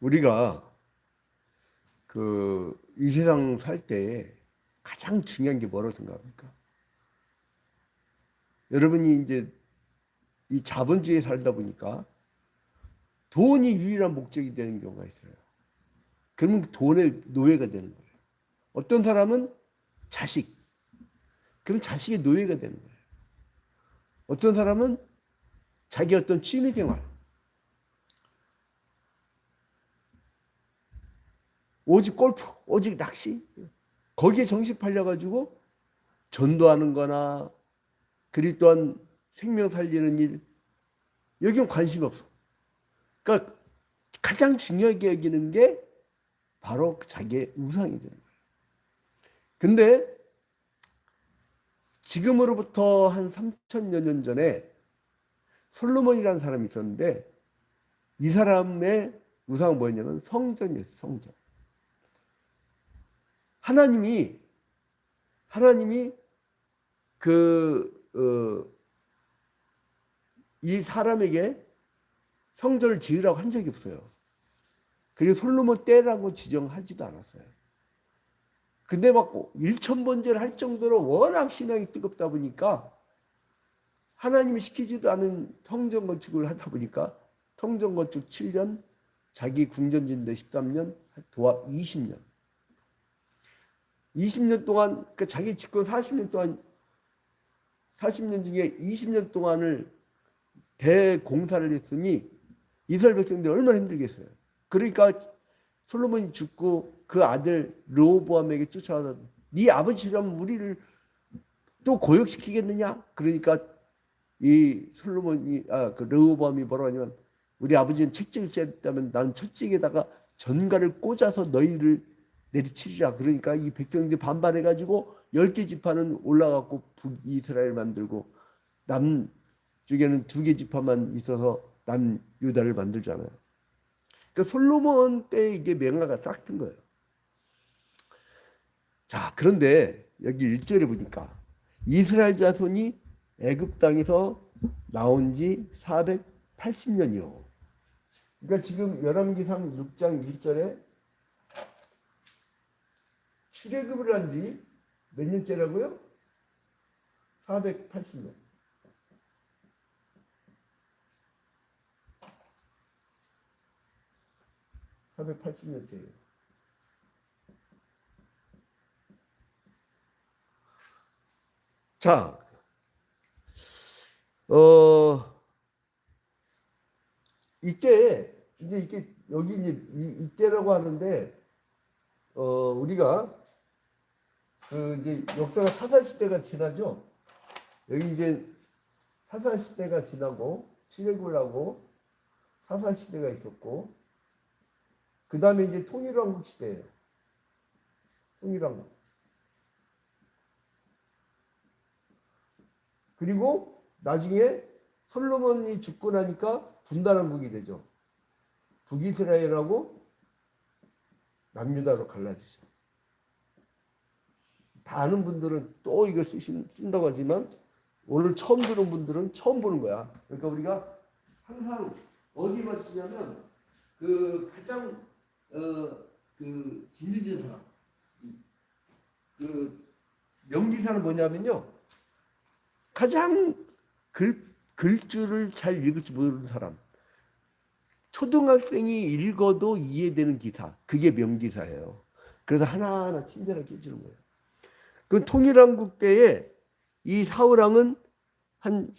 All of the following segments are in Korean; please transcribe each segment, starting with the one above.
우리가 이 세상 살 때 가장 중요한 게 뭐라고 생각합니까? 여러분이 이제 이 자본주의에 살다 보니까 돈이 유일한 목적이 되는 경우가 있어요. 그러면 돈의 노예가 되는 거예요. 어떤 사람은 자식, 그럼 자식의 노예가 되는 거예요. 어떤 사람은 자기 어떤 취미 생활, 오직 골프, 오직 낚시, 거기에 정신 팔려가지고 전도하는 거나, 그리고 또한 생명 살리는 일, 여기는 관심이 없어. 그러니까 가장 중요하게 여기는 게 바로 자기의 우상이 되는 거예요. 근데 지금으로부터 한 3천여 년 전에 솔로몬이라는 사람이 있었는데, 이 사람의 우상은 뭐였냐면 성전이었어요. 성전. 하나님이 하나님이 그 이 사람에게 성전을 지으라고 한 적이 없어요. 그리고 솔로몬 때라고 지정하지도 않았어요. 근데 막 일천번제를 할 정도로 워낙 신앙이 뜨겁다 보니까 하나님이 시키지도 않은 성전 건축을 하다 보니까 성전 건축 7년, 자기 궁전 진대 13년, 도합 20년. 20년 동안, 그러니까 자기 집권 40년 동안, 40년 중에 20년 동안을 대공사를 했으니 이스라엘 백성들이 얼마나 힘들겠어요. 그러니까 솔로몬이 죽고 그 아들 르호보암에게 쫓아가서 네 아버지처럼 우리를 또 고역시키겠느냐? 그러니까 이 솔로몬이 그 르호보암이 뭐라고 하냐면 우리 아버지는 채찍을 쬐다면 나는 채찍에다가 전갈을 꽂아서 너희를 내리치리라. 그러니까 이 백성들이 반발해가지고 10개 지파는 올라가고 북이스라엘 만들고 남쪽에는 2개 지파만 있어서 남유다를 만들잖아요. 그러니까 솔로몬 때 이게 명화가 딱 든 거예요. 자, 그런데 여기 1절에 보니까 이스라엘 자손이 애굽 땅에서 나온 지 480년이요. 그러니까 지금 열왕기상 6장 1절에 출애굽을 한 지 몇 년째라고요? 480년. 480년째예요. 자, 이때 이제 이게 여기 이제 이때라고 하는데 우리가 이제 역사가 사사 시대가 지나죠. 여기 이제 사사 시대가 지나고 출애굽을 하고 사사 시대가 있었고 그 다음에 이제 통일왕국 시대예요. 통일왕국. 그리고 나중에 솔로몬이 죽고 나니까 분단왕국이 되죠. 북이스라엘하고 남유다로 갈라지죠. 다 아는 분들은 또 이걸 쓴다고 하지만 오늘 처음 들은 분들은 처음 보는 거야. 그러니까 우리가 항상 어디만 쓰냐면 가장 진리진 사람 명기사는 뭐냐면요 가장 글줄을 잘 읽을 줄 모르는 사람 초등학생이 읽어도 이해되는 기사 그게 명기사예요. 그래서 하나하나 친절하게 해주는 거예요. 그 통일왕국 때에 이 사울왕은 한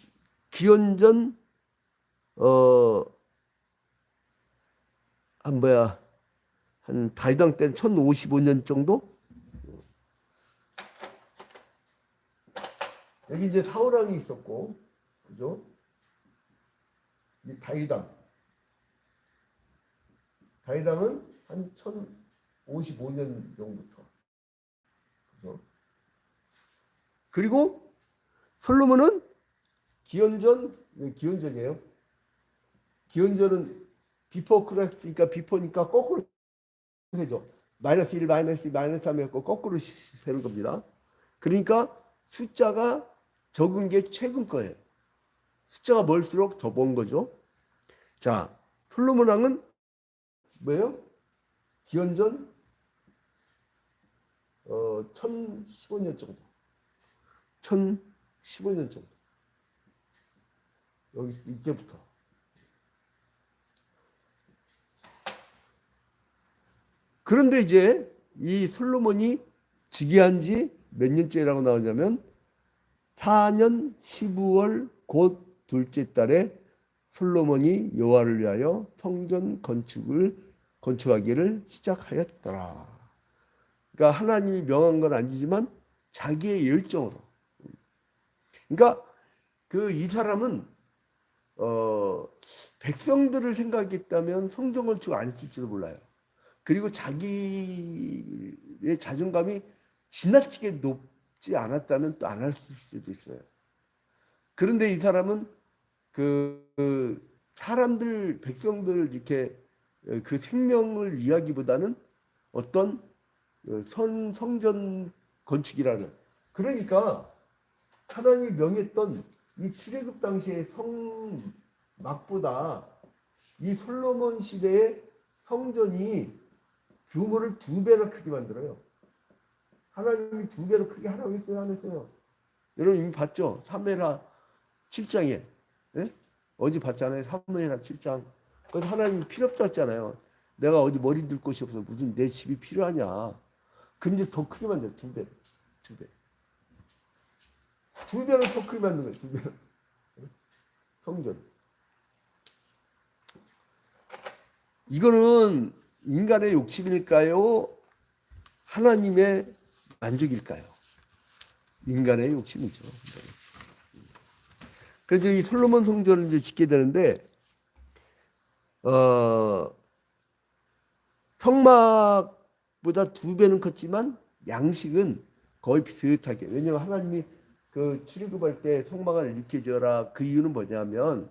기원전 한 다윗왕 때는 1055년 정도? 여기 이제 사울왕이 있었고, 그죠? 이 다윗왕은 한 1055년 정도부터, 그죠? 그리고 솔로몬은 기원전이에요. 기원전은 비포 크라스니까 비포니까 거꾸로 세죠. 마이너스 1, 마이너스 2, 마이너스 3 해갖고 거꾸로 세는 겁니다. 그러니까 숫자가 적은 게 최근 거예요. 숫자가 멀수록 더 먼 거죠. 자, 솔로몬 왕은 뭐예요? 기원전 1015년 정도. 1015년 정도. 여기 이때부터. 그런데 이제 이 솔로몬이 즉위한 지 몇 년째라고 나오냐면 4년 12월 곧 둘째 달에 솔로몬이 여호와를 위하여 성전 건축하기를 시작하였더라. 그러니까 하나님이 명한 건 아니지만 자기의 열정으로. 그러니까 이 사람은 백성들을 생각했다면 성전 건축 안 했을지도 몰라요. 그리고 자기의 자존감이 지나치게 높지 않았다면 또 안 할 수도 있어요. 그런데 이 사람은 사람들, 백성들 이렇게 그 생명을 이야기보다는 어떤 성전 건축이라는, 그러니까 하나님이 명했던 이 출애굽 당시의 성막보다 이 솔로몬 시대의 성전이 규모를 2배나 크게 만들어요. 하나님이 2배로 크게 하라고 했어요, 안 했어요? 여러분 이미 봤죠? 사무엘하 7장에 어제 봤잖아요. 사무엘하 7장. 그래서 하나님이 필요 없다 했잖아요. 내가 어디 머리 둘 곳이 없어. 무슨 내 집이 필요하냐. 근데 더 크게 만들어요. 2배. 2배. 2배로 더 크게 만든 거예요. 2배로. 성전. 이거는 인간의 욕심일까요? 하나님의 만족일까요? 인간의 욕심이죠. 그래서 이 솔로몬 성전을 이제 짓게 되는데, 성막보다 2배는 컸지만 양식은 거의 비슷하게. 왜냐하면 하나님이 출애굽할 때 성막을 이렇게 지어라. 그 이유는 뭐냐면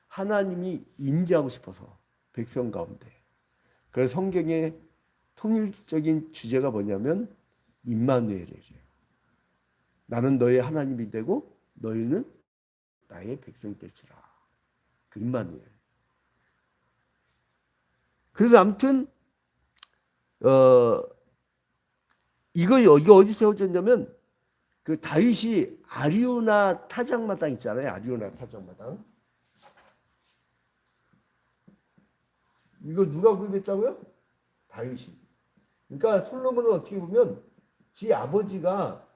하나님이 임재하고 싶어서 백성 가운데. 그래서 성경의 통일적인 주제가 뭐냐면 임마누엘이에요. 나는 너의 하나님이 되고 너희는 나의 백성이 될지라. 그 임마누엘. 그래서 아무튼 이거 어디 세워졌냐면 다윗이 아리우나 타작마당 있잖아요. 아리우나 타작마당. 이거 누가 구입했다고요? 다윗이. 그러니까 솔로몬은 어떻게 보면 지 아버지가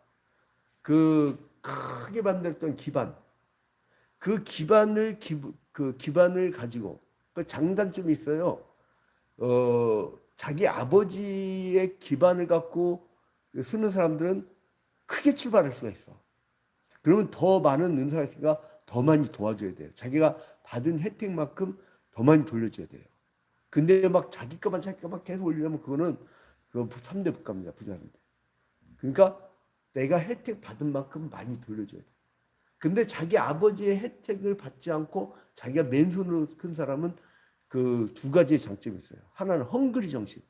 크게 만들었던 기반, 기반을 가지고 장단점이 있어요. 자기 아버지의 기반을 갖고 쓰는 사람들은 크게 출발할 수가 있어. 그러면 더 많은 은사가 있으니까 더 많이 도와줘야 돼요. 자기가 받은 혜택만큼 더 많이 돌려줘야 돼요. 근데 막 자기 것만 계속 올리려면 그거는 3대 국가입니다. 부자인데. 그러니까 내가 혜택 받은 만큼 많이 돌려줘야 돼. 근데 자기 아버지의 혜택을 받지 않고 자기가 맨손으로 큰 사람은 2가지의 장점이 있어요. 하나는 헝그리 정신.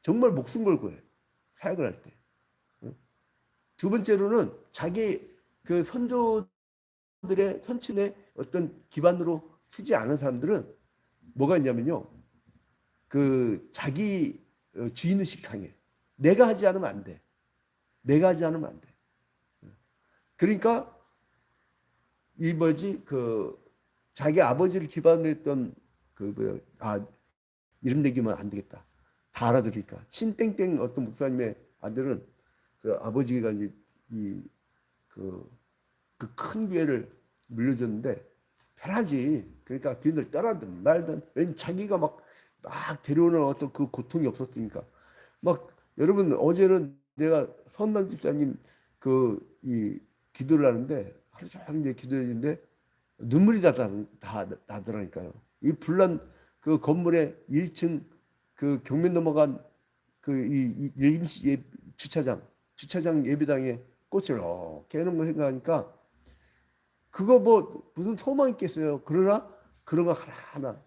정말 목숨 걸고 해. 사역을 할 때. 두 번째로는 자기 선조들의 선친의 어떤 기반으로 쓰지 않은 사람들은 뭐가 있냐면요. 자기 주인의식 강해. 내가 하지 않으면 안 돼. 내가 하지 않으면 안 돼. 그러니까 자기 아버지를 기반으로 했던 이름 내기면 안 되겠다. 다 알아들으니까. 신땡땡 어떤 목사님의 아들은 아버지가 이제 큰 교회를 물려줬는데 편하지. 그러니까 교인들 떠나든 말든, 왠 자기가 막 데려오는 어떤 고통이 없었으니까. 여러분 어제는 내가 선남 집사님 기도를 하는데 하루 종일 이제 기도했는데 눈물이 다 나더라니까요. 이 불난 건물의 1층 경면 넘어간 임시 주차장 예배당에 꽃을 이렇게 해놓은 거 생각하니까 그거 무슨 소망이 있겠어요. 그러나 그런 거 하나하나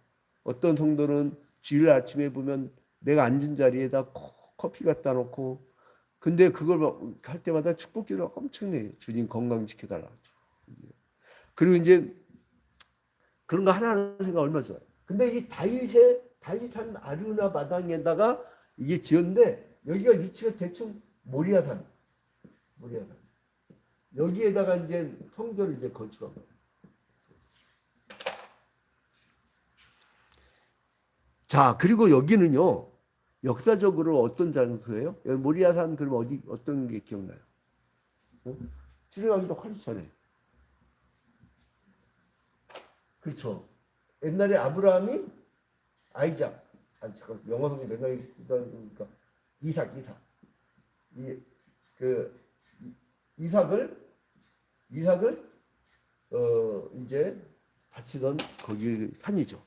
어떤 성도는 주일 아침에 보면 내가 앉은 자리에다 커피 갖다 놓고, 근데 그걸 할 때마다 축복기도가 엄청나요. 주님 건강 지켜달라. 그리고 이제 그런 거 하나하나 생각 얼마나 좋아요. 근데 이 다윗의 달리산 아류나 마당에다가 이게 지었는데 여기가 위치가 대충 모리아산. 여기에다가 이제 성전을 이제 건축한 거예요. 자, 그리고 여기는요, 역사적으로 어떤 장소예요? 여기 모리아산 그럼 어떤 게 기억나요? 출애굽하기도 훨씬 전에. 그렇죠. 옛날에 아브라함이 아이작, 잠깐 영어 성경 맨날 그러니까 이삭. 이삭을 이제 바치던 거기 산이죠.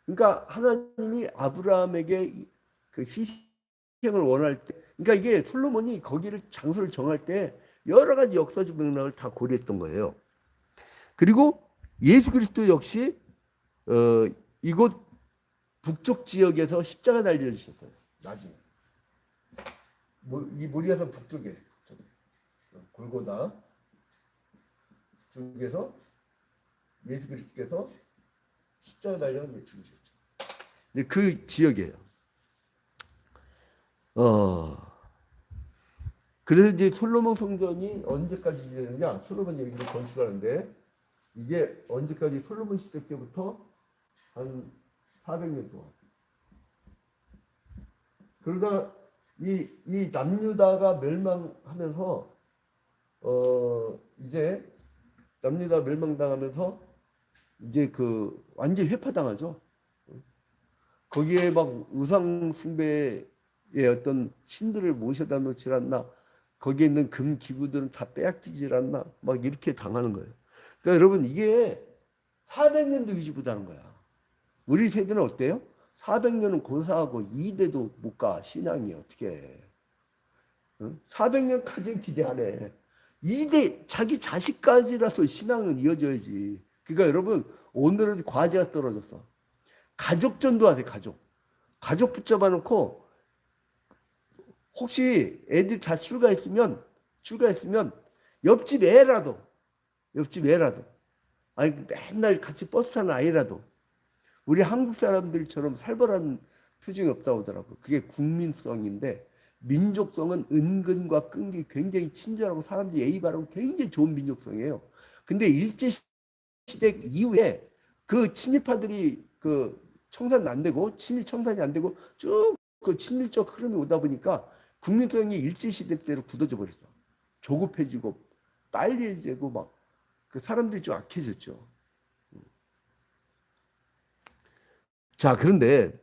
그러니까 하나님이 아브라함에게 그 희생을 원할 때, 그러니까 이게 솔로몬이 거기를 장소를 정할 때 여러 가지 역사적 맥락을 다 고려했던 거예요. 그리고 예수 그리스도 역시 이곳 북쪽 지역에서 십자가 달려주셨어요. 나중에 이 모리아산 북쪽에 골고다 쪽에서 예수 그리스도께서 십자가 달려 죽으셨죠. 근데 그 지역이에요. 그래서 이제 솔로몬 성전이 언제까지 되느냐? 솔로몬 얘기를 건축하는데 이게 언제까지 솔로몬 시대 때부터 한 400년 동안. 그러다 이 남유다가 멸망하면서 이제 남유다 멸망당하면서 이제 그 완전 회파당하죠. 거기에 막 우상 숭배의 어떤 신들을 모셔다 놓질 않나, 거기에 있는 금 기구들은 다 빼앗기질 않나, 막 이렇게 당하는 거예요. 그러니까 여러분 이게 400년도 유지 못하는 거야. 우리 세대는 어때요? 400년은 고사하고 2대도 못 가. 신앙이 어떻게 해. 400년까지는 기대하네. 2대 자기 자식까지라서 신앙은 이어져야지. 그러니까 여러분 오늘은 과제가 떨어졌어. 가족 전도하세요. 가족 붙잡아 놓고 혹시 애들 다 출가했으면 옆집 애라도 아니 맨날 같이 버스 타는 아이라도 우리 한국 사람들처럼 살벌한 표정이 없다고 하더라고. 그게 국민성인데 민족성은 은근과 끈기 굉장히 친절하고 사람들이 예의 바르고 굉장히 좋은 민족성이에요. 근데 일제시대 이후에 그 친일파들이 그 청산이 안 되고 친일 청산이 안 되고 쭉 그 친일적 흐름이 오다 보니까 국민성이 일제시대 때로 굳어져 버렸어. 조급해지고 빨리해지고 막 그 사람들이 좀 악해졌죠. 자, 그런데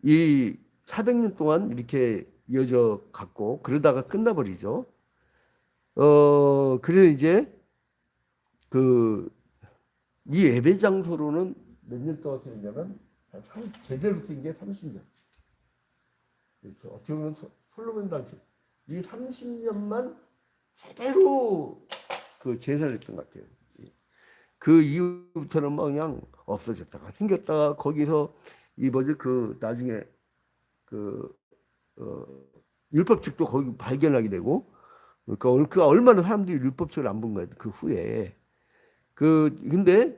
이 400년 동안 이렇게 이어져 갔고 그러다가 끝나버리죠. 그래서 이제 그 이 예배 장소로는 몇 년 동안 쓰였냐면 제대로 쓴 게 30년. 그래서 어떻게 보면 솔로몬 당시 이 30년만 제대로 그 제사를 했던 것 같아요. 그 이후부터는 막 그냥 없어졌다가 생겼다가 거기서 이 뭐지 그 나중에 그 율법책도 거기 발견하게 되고 그러니까 그 얼마나 사람들이 율법책을 안 본 거야 그 후에 근데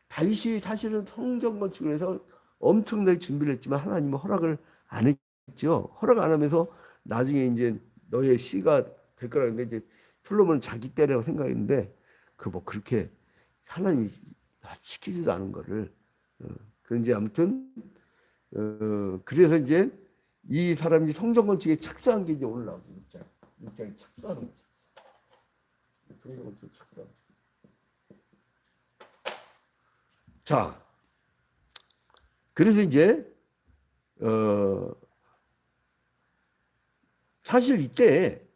다윗이 사실은 성전 건축을 해서 엄청나게 준비를 했지만 하나님은 허락을 안 했죠. 허락 안 하면서 나중에 이제 너의 시가 될 거라 했는데 이제 솔로몬은 자기 때라고 생각했는데 그 뭐 그렇게 하나님이 시키지도 않은 거를 그 이제 아무튼 그래서 이제 이 사람이 성전 건축에 착수한 게 이제 오늘 나오죠. 6장에 착수하는 거죠. 성전 건축에 착수하는 거죠. 자, 그래서 이제 사실 이때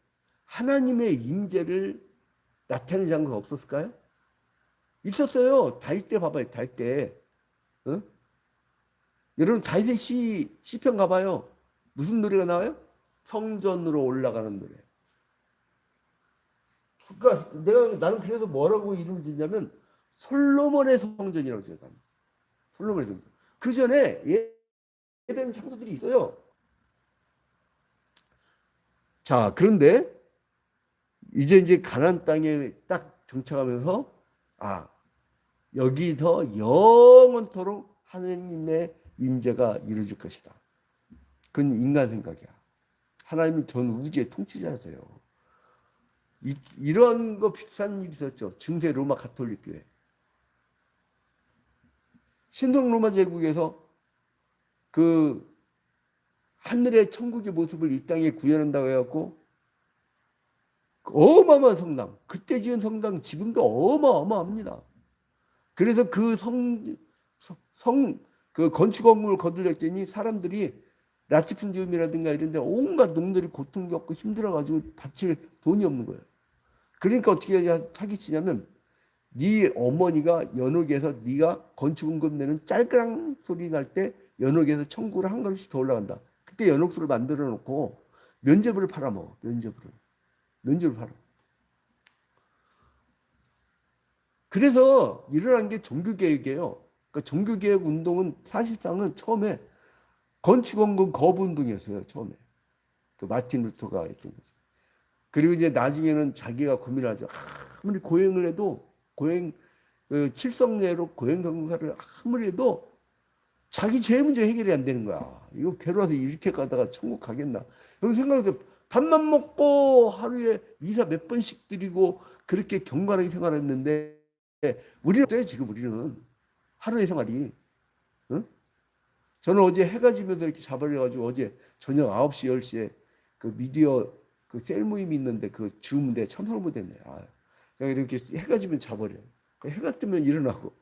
하나님의 임재를 나타내는 장소가 없었을까요? 있었어요. 다윗 때 봐봐요. 다윗 때. 여러분 다윗의 시편 가봐요. 무슨 노래가 나와요? 성전으로 올라가는 노래. 그러니까 나는 그래서 뭐라고 이름을 짓냐면 솔로몬의 성전이라고 제가 솔로몬의 성전. 그 전에 예배하는 장소들이 있어요. 자, 그런데 이제 가나안 땅에 딱 정착하면서 여기서 영원토록 하나님의 임재가 이루어질 것이다. 그건 인간 생각이야. 하나님은 전 우주의 통치자세요. 이런 거 비슷한 일이 있었죠. 중세 로마 가톨릭 교회. 신성 로마 제국에서 그 하늘의 천국의 모습을 이 땅에 구현한다고 해갖고 어마어마한 성당, 그때 지은 성당 지금도 어마어마합니다. 그래서 그 그 건축 업무를 거들렸더니 사람들이 라티푼디움이라든가 이런 데 온갖 놈들이 고통 겪고 힘들어가지고 바칠 돈이 없는 거예요. 그러니까 어떻게 사기치냐면 네 어머니가 연옥에서 네가 건축임금 내는 짤그랑 소리 날 때 연옥에서 천국으로 한 걸음씩 더 올라간다. 그때 연옥수를 만들어 놓고 면제부를 팔아먹어. 면제부를 팔아. 그래서 일어난 게 종교개혁이에요. 그러니까 종교개혁 운동은 사실상은 처음에 건축원금 거부 운동이었어요. 처음에 그 마틴 루터가 했던 거죠. 그리고 이제 나중에는 자기가 고민을 하죠. 아무리 고행을 해도 그 칠성례로 고행성사를 아무리 해도 자기 죄 문제 해결이 안 되는 거야. 이거 괴로워서 이렇게 가다가 천국 가겠나? 그런 생각해서 밥만 먹고 하루에 미사 몇 번씩 드리고 그렇게 경건하게 생활했는데 우리는 어때요? 지금 우리는 하루의 생활이. 응? 저는 어제 해가 지면서 이렇게 자버려가지고 어제 저녁 9시, 10시에 그 미디어 그 셀 모임이 있는데 그 줌인데 참석을 못했네. 아, 그냥 이렇게 해가 지면 자버려요. 해가 뜨면 일어나고.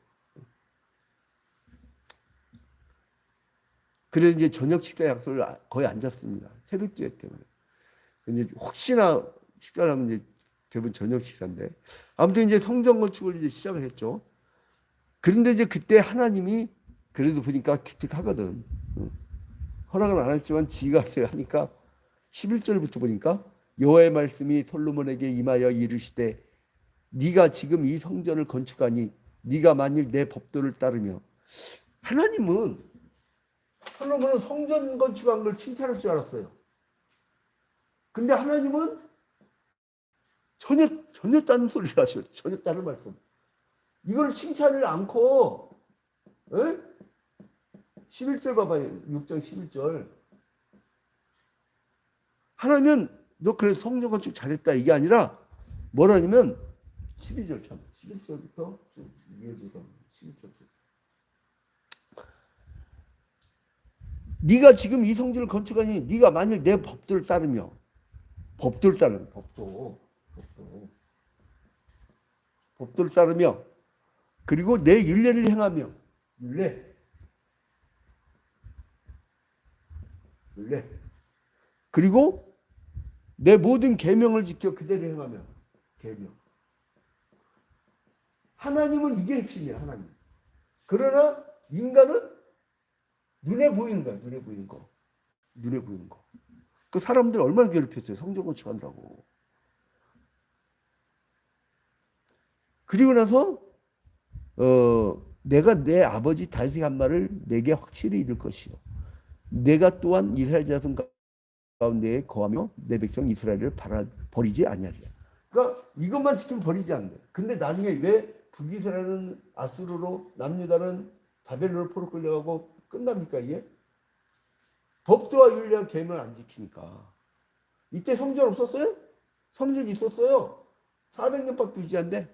그래서 이제 저녁 식사 약속을 거의 안 잡습니다. 새벽기회 때문에. 근데 혹시나 식사를 하면 이제 대부분 저녁 식사인데. 아무튼 이제 성전 건축을 이제 시작을 했죠. 그런데 이제 그때 하나님이 그래도 보니까 기특하거든. 허락은 안 했지만 지가 하니까 11절부터 보니까 여호와의 말씀이 솔로몬에게 임하여 이르시되 네가 지금 이 성전을 건축하니 네가 만일 내 법도를 따르며 하나님은 솔로몬은 성전 건축한 걸 칭찬할 줄 알았어요. 근데 하나님은 전혀 다른 소리를 하셔. 전혀 다른 말씀. 이걸 칭찬을 않고 11절 봐봐요. 6장 11절. 하나님은 너 그래 성전 건축 잘했다 이게 아니라 뭐라냐면 12절 참 11절부터 좀 이해해보자. 11절. 네가 지금 이 성전을 건축하니 네가 만일 내 법도를 따르며 법도를 따르며 그리고 내 율례를 행하며 율례 그리고 내 모든 계명을 지켜 그대로 행하며 계명. 하나님은 이게 핵심이야. 하나님. 그러나 인간은 눈에 보이는 거야. 눈에 보이는 거. 그 사람들 얼마나 괴롭혔어요. 성전 건축하느라고. 그리고 나서 내가 내 아버지 다윗의 한 말을 내게 확실히 이룰 것이요. 내가 또한 이스라엘 자손 가운데에 거하며 내 백성 이스라엘을 버리지 아니하리라. 그러니까 이것만 지키면 버리지 않는다. 근데 나중에 왜 북이스라엘은 아수르로 남유다는 바벨론으로 포로 끌려가고 끝납니까 이게? 법도와 율례와 계명을 안 지키니까. 이때 성전 없었어요? 성전 있었어요. 400년밖에 유지한대.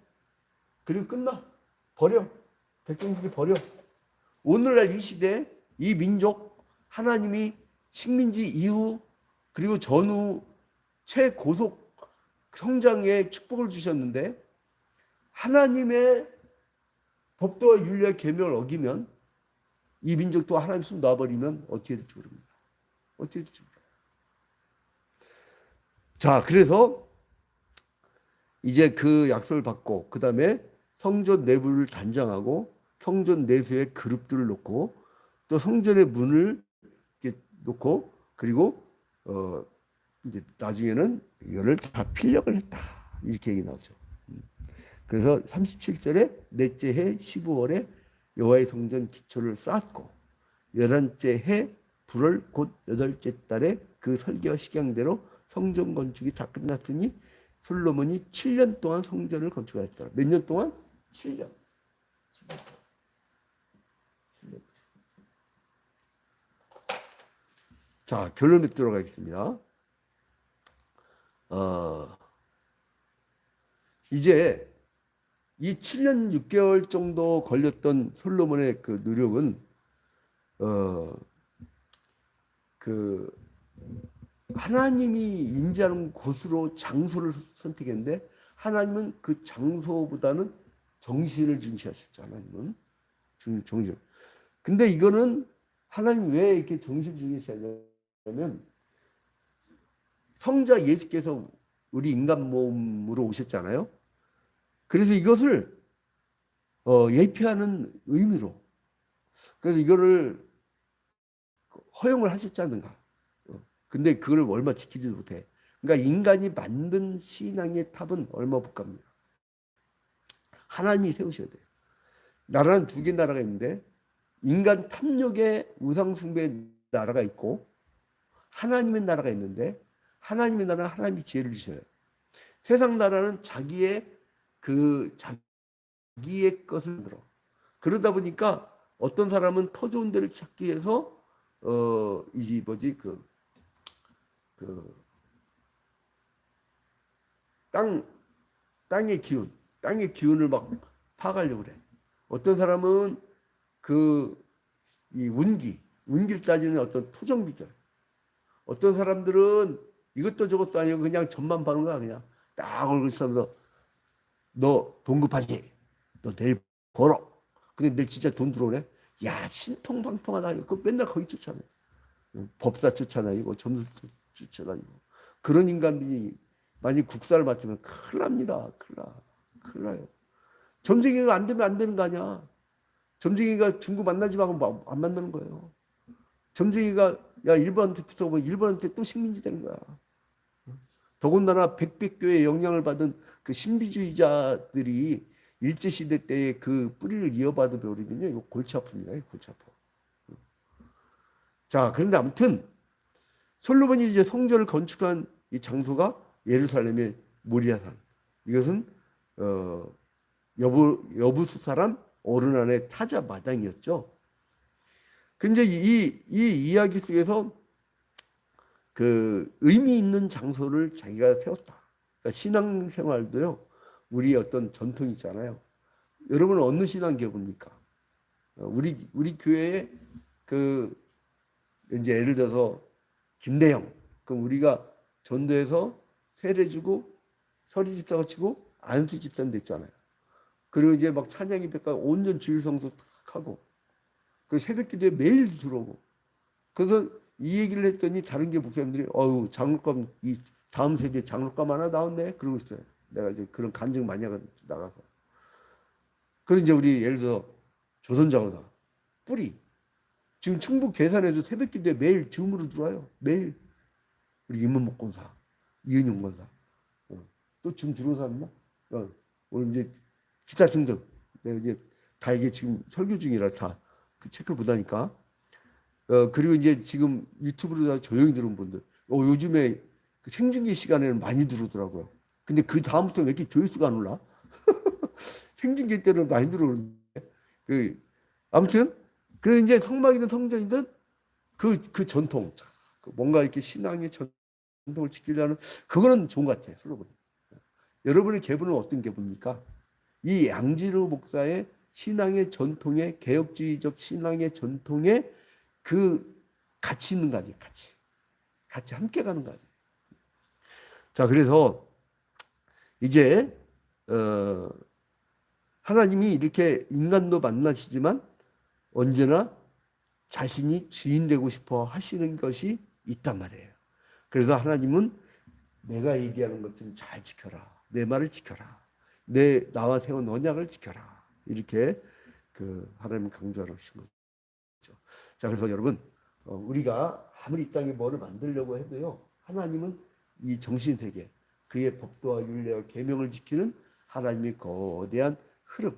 그리고 끝나. 버려. 백성들이 버려. 오늘날 이 시대 이 민족 하나님이 식민지 이후 그리고 전후 최고속 성장의 축복을 주셨는데 하나님의 법도와 율례와 계명을 어기면 이 민족도 하나님 손 놔버리면 어떻게 될지 모릅니다. 자, 그래서 이제 그 약속을 받고 그 다음에 성전 내부를 단장하고 성전 내수에 그룹들을 놓고 또 성전의 문을 이렇게 놓고 그리고 이제 나중에는 이거를 다 필력을 했다 이렇게 얘기 나오죠. 그래서 37절에 넷째 해 15월에 여호와의 성전 기초를 쌓았고 11째 해 불월 곧 8째 달에 그 설계와 식양대로 성전 건축이 다 끝났으니 솔로몬이 7년 동안 성전을 건축하였더라. 몇 년 동안? 7년. 자, 결론에 들어가겠습니다. 이제 이 7년 6개월 정도 걸렸던 솔로몬의 그 노력은 그 하나님이 임재하는 곳으로 장소를 선택했는데 하나님은 그 장소보다는 정신을 중시하셨죠. 하나님은 정신. 근데 이거는 하나님 왜 이렇게 정신을 중시하냐면 성자 예수께서 우리 인간 몸으로 오셨잖아요. 그래서 이것을 예표하는 의미로 그래서 이거를 허용을 하셨지 않는가. 근데 그걸 얼마 지키지도 못해. 그러니까 인간이 만든 신앙의 탑은 얼마 못 갑니다. 하나님이 세우셔야 돼요. 나라는 두 개 나라가 있는데 인간 탐욕의 우상숭배의 나라가 있고 하나님의 나라가 있는데 하나님의 나라는 하나님이 지혜를 주셔요. 세상 나라는 자기의 것을 만들어. 그러다 보니까 어떤 사람은 터 좋은 데를 찾기 위해서 이 뭐지 땅의 기운을 막 파가려고 그래. 어떤 사람은 이 운기를 따지는 어떤 토정 비결. 어떤 사람들은 이것도 저것도 아니고 그냥 전만 파는 거야. 그냥 딱 얼굴 쓰면서 너 동급하지? 너 내일 벌어. 근데 내일 진짜 돈 들어오네? 야, 신통방통하다. 그 맨날 거기 쫓아내. 법사 쫓아다니고 점수 쫓아다니고. 그런 인간들이 만약 국사를 맞추면 큰일 납니다. 큰일 나요. 점쟁이가 안 되면 안 되는 거 아니야. 점쟁이가 중구 만나지 말고 안 만나는 거예요. 점쟁이가 야 1번한테 붙어보면 1번한테 또 식민지 되는 거야. 더군다나 백백교의 영향을 받은 그 신비주의자들이 일제시대 때의 그 뿌리를 이어받아 버리면요. 이거 골치 아픕니다. 골치 아파. 자, 그런데 아무튼 솔로몬이 이제 성전을 건축한 이 장소가 예루살렘의 모리아산. 이것은 여부수 사람 오르난의 타자 마당이었죠. 근데 이 이야기 속에서 그 의미 있는 장소를 자기가 세웠다. 그러니까 신앙생활도요. 우리 어떤 전통이 있잖아요. 여러분은 어느 신앙 교부입니까? 우리 교회에 이제 예를 들어서 김대영. 그럼 우리가 전도해서 세례주고 서리집사가 치고 안수 집사님 됐잖아요. 그리고 이제 막 찬양이 백과 온전 주일 성수 탁 하고 그 새벽 기도에 매일 들어오고 그래서 이 얘기를 했더니 다른 게 목사님들이 어유 장로감 이 다음 세대에 장로감 하나 나왔네 그러고 있어요. 내가 이제 그런 간증 많이 나가서 그리고 이제 우리 예를 들어 조선장로사 뿌리 지금 충북 괴산에도 새벽 기도에 매일 줌으로 들어와요. 매일 우리 임원목 권사 이은영 권사 또 줌 들어온 사람 있나? 오늘 이제 기타 등등 내가 이제 다 이게 지금 설교 중이라 다 그 체크 못하니까 그리고 이제 지금 유튜브로 조용히 들어온 분들 요즘에 그 생중계 시간에는 많이 들어오더라고요. 근데 그 다음부터 왜 이렇게 조회수가 안 올라? 생중계 때는 많이 들어오는데 아무튼 그 이제 성막이든 성전이든 그 전통 뭔가 이렇게 신앙의 전통을 지키려는 그거는 좋은 것 같아요. 솔로몬이. 여러분의 계보는 어떤 계보입니까? 이 양지로 목사의 신앙의 전통의 개혁주의적 신앙의 전통에 같이 있는 거지. 같이 함께 가는 거지. 자, 그래서 이제 하나님이 이렇게 인간도 만나시지만 언제나 자신이 주인 되고 싶어 하시는 것이 있단 말이에요. 그래서 하나님은 내가 얘기하는 것 좀 잘 지켜라. 내 말을 지켜라. 나와 세운 언약을 지켜라. 이렇게 하나님 강조하신 거죠. 자, 그래서 여러분 우리가 아무리 이 땅에 뭐를 만들려고 해도요. 하나님은 이 정신세계 그의 법도와 율례와 계명을 지키는 하나님의 거대한 흐름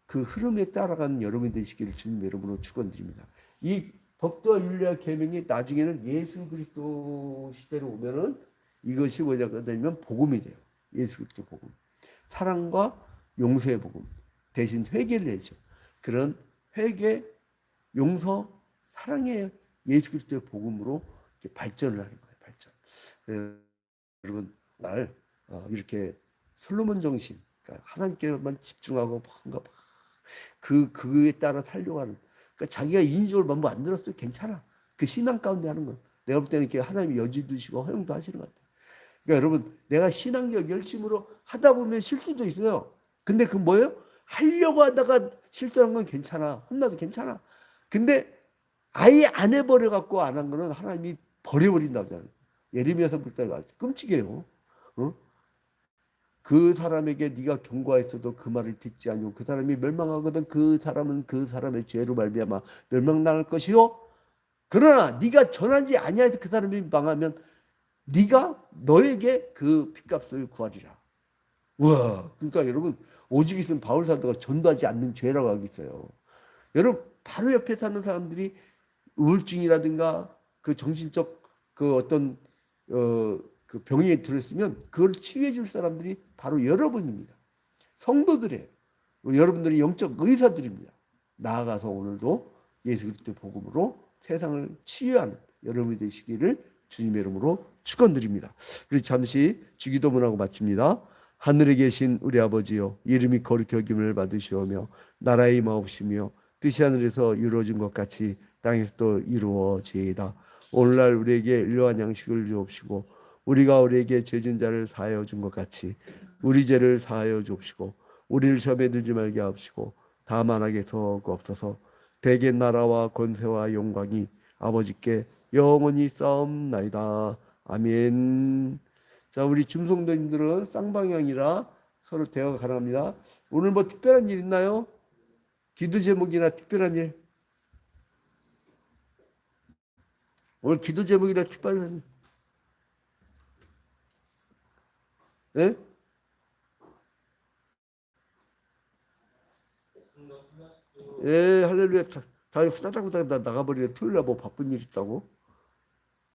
그 흐름에 따라가는 여러분이 되시기를 주님 여러분으로 축원드립니다. 이 법도와 율례와 계명이 나중에는 예수 그리스도 시대로 오면은 이것이 뭐냐고 되면 복음이 돼요. 예수 그리스도 복음. 사랑과 용서의 복음. 대신 회개를 해야죠. 그런 회개, 용서, 사랑의 예수 그리스도의 복음으로 발전을 하는 거예요. 발전. 여러분 날 이렇게 솔로몬 정신, 그러니까 하나님께만 집중하고 뭔가 그에 따라 살려고 하는. 그러니까 자기가 인위적으로 뭐 안 들었어도 괜찮아. 그 신앙 가운데 하는 건. 내가 볼 때는 이렇게 하나님이 여지 두시고 허용도 하시는 것 같아요. 그러니까 여러분 내가 신앙적 열심으로 하다 보면 실수도 있어요. 근데 그 뭐예요? 하려고 하다가 실수한 건 괜찮아. 혼나도 괜찮아. 근데 아예 안 해버려 갖고 안 한 거는 하나님이 버려버린다고 하잖아요. 예레미야서 볼 때가 끔찍해요. 어? 그 사람에게 네가 경고했어도 그 말을 듣지 아니고 그 사람이 멸망하거든 그 사람은 그 사람의 죄로 말미암아 멸망당할 것이요. 그러나 네가 전하지 아니하여서 그 사람이 망하면 네가 너에게 그 핏값을 구하리라. 와, 그러니까 여러분 오직 있으면 바울 사도가 전도하지 않는 죄라고 하겠어요. 여러분 바로 옆에 사는 사람들이 우울증이라든가 그 정신적 그 어떤 그 병에 들었으면 그걸 치유해 줄 사람들이 바로 여러분입니다. 성도들이에요. 여러분들이 영적 의사들입니다. 나아가서 오늘도 예수 그리스도의 복음으로 세상을 치유하는 여러분이 되시기를 주님의 이름으로 축원드립니다. 그래서 잠시 주기도문하고 마칩니다. 하늘에 계신 우리 아버지여, 이름이 거룩히 여김을 받으시오며 나라의 임하옵시며 뜻이 하늘에서 이루어진 것 같이 땅에서도 이루어지이다. 오늘날 우리에게 일용할 양식을 주옵시고 우리가 우리에게 죄진 자를 사하여 준 것 같이 우리 죄를 사하여 주옵시고 우리를 시험에 들지 말게 하옵시고 다만 하게서 없어서 대개 나라와 권세와 영광이 아버지께 영원히 싸움나이다. 아멘. 자, 우리 중성도님들은 쌍방향이라 서로 대화가 가능합니다. 오늘 뭐 특별한 일 있나요? 기도 제목이나 특별한 일? 오늘 기도 제목이나 특별한 일? 예? 예, 할렐루야. 다 후다닥후다닥 나가버리네. 토요일날 뭐 바쁜 일 있다고?